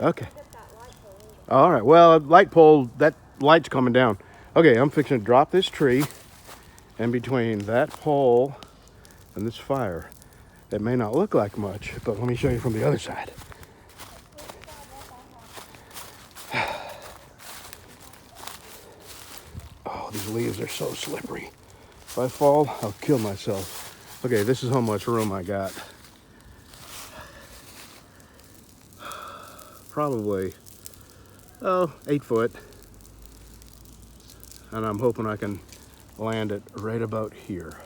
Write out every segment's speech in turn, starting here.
Okay. All right. Well, light pole, that light's coming down. Okay, I'm fixing to drop this tree in between that pole and this fire. It may not look like much, but let me show you from the other side. Oh, these leaves are so slippery. If I fall, I'll kill myself. Okay, this is how much room I got. Probably, 8 foot. And I'm hoping I can land it right about here.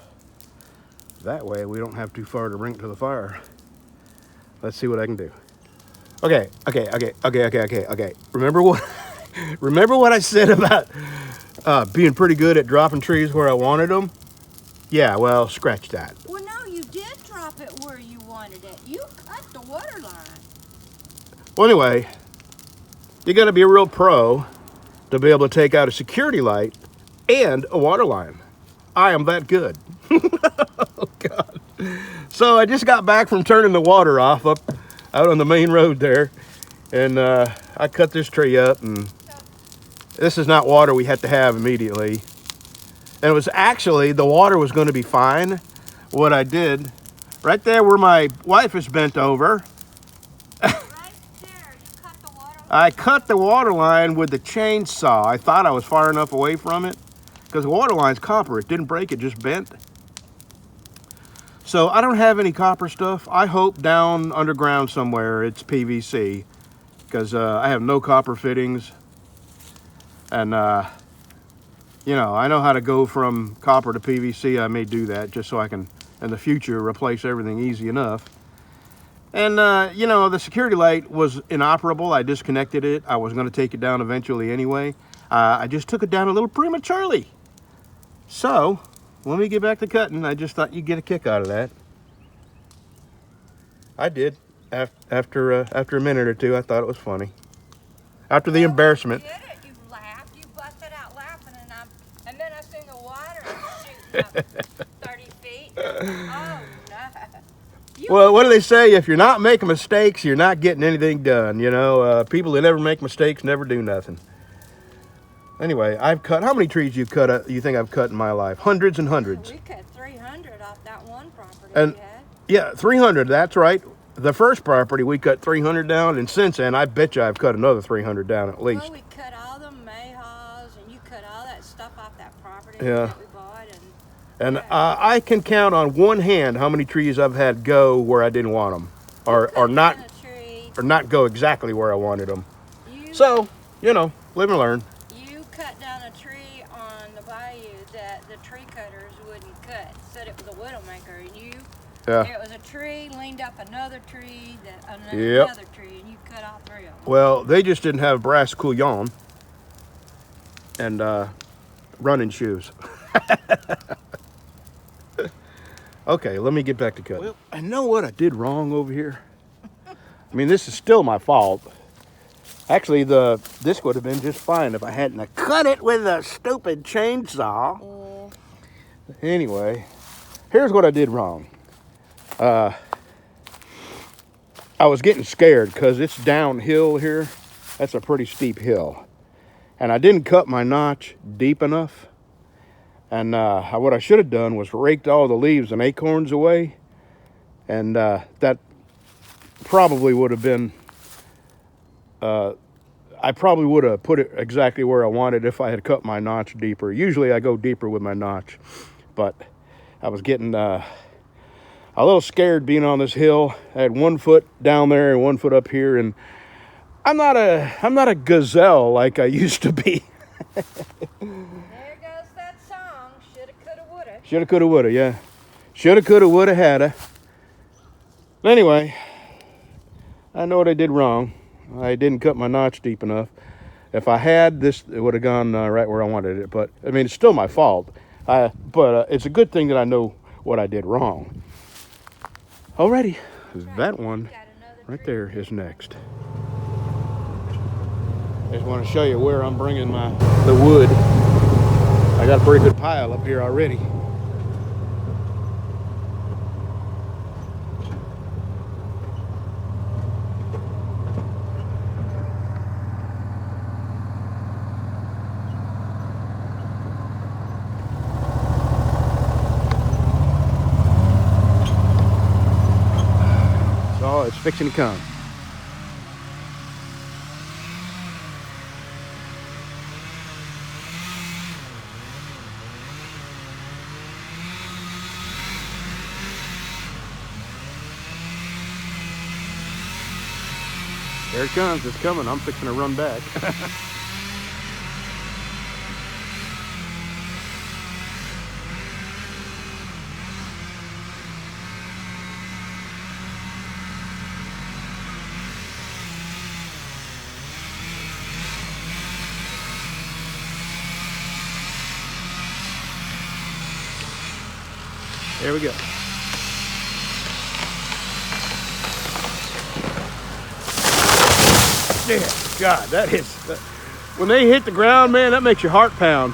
That way we don't have too far to bring it to the fire. Let's see what I can do. Okay. Remember what I said about being pretty good at dropping trees where I wanted them? Yeah, well, scratch that. Well, no, you did drop it where you wanted it. You cut the water line. Well, anyway, you got to be a real pro to be able to take out a security light and a water line. I am that good. Oh, God. So I just got back from turning the water off up out on the main road there. And I cut this tree up, and this is not water we had to have immediately. And it was actually, the water was going to be fine. What I did, right there where my wife is bent over, Right there, you cut the water line. I cut the water line with the chainsaw. I thought I was far enough away from it because the water line's copper. It didn't break, it just bent. So I don't have any copper stuff. I hope down underground somewhere it's PVC because I have no copper fittings. And, you know, I know how to go from copper to PVC. I may do that just so I can, in the future, replace everything easy enough. And, you know, the security light was inoperable. I disconnected it. I was going to take it down eventually anyway. I just took it down a little prematurely. So, let me get back to cutting. I just thought you'd get a kick out of that. I did. After a minute or two, I thought it was funny. After the embarrassment. You did it. You laughed. You busted out laughing, and then I seen the water shooting up 30 feet. Oh, no. Well, what do they say? If you're not making mistakes, you're not getting anything done. You know, people that never make mistakes never do nothing. Anyway, I've cut. How many trees you think I've cut in my life? Hundreds and hundreds. We cut 300 off that one property And we had. yeah, 300. That's right. The first property we cut 300 down, and since then, I bet you I've cut another 300 down at least. Well, we cut all the mayhaws, and you cut all that stuff off that property Yeah. that we bought. And I can count on one hand how many trees I've had go where I didn't want them, or not go exactly where I wanted them. So, you know, live and learn. You cut down a tree on the bayou that the tree cutters wouldn't cut. Said it was a widowmaker, and it was a tree, leaned up another tree, another tree, and you cut all 3 of them. Well, they just didn't have brass couillon and running shoes. Okay, let me get back to cutting. Well, I know what I did wrong over here. I mean, this is still my fault. Actually, this would have been just fine if I hadn't have cut it with a stupid chainsaw. Anyway, here's what I did wrong. I was getting scared because it's downhill here. That's a pretty steep hill. And I didn't cut my notch deep enough. And what I should have done was raked all the leaves and acorns away. And that probably would have been, I probably would have put it exactly where I wanted if I had cut my notch deeper. Usually I go deeper with my notch. But I was getting a little scared being on this hill. I had 1 foot down there and 1 foot up here. And I'm not a gazelle like I used to be. Shoulda, coulda, woulda, yeah. Shoulda, coulda, woulda, hadda. Anyway, I know what I did wrong. I didn't cut my notch deep enough. If I had, it would have gone right where I wanted it. But, I mean, it's still my fault. But it's a good thing that I know what I did wrong. Alrighty, that one right there is next. I just want to show you where I'm bringing the wood. I got a pretty good pile up here already. fixing to come. There it comes. It's coming. I'm fixing to run back. There we go. Yeah, God, that hits. When they hit the ground, man, that makes your heart pound.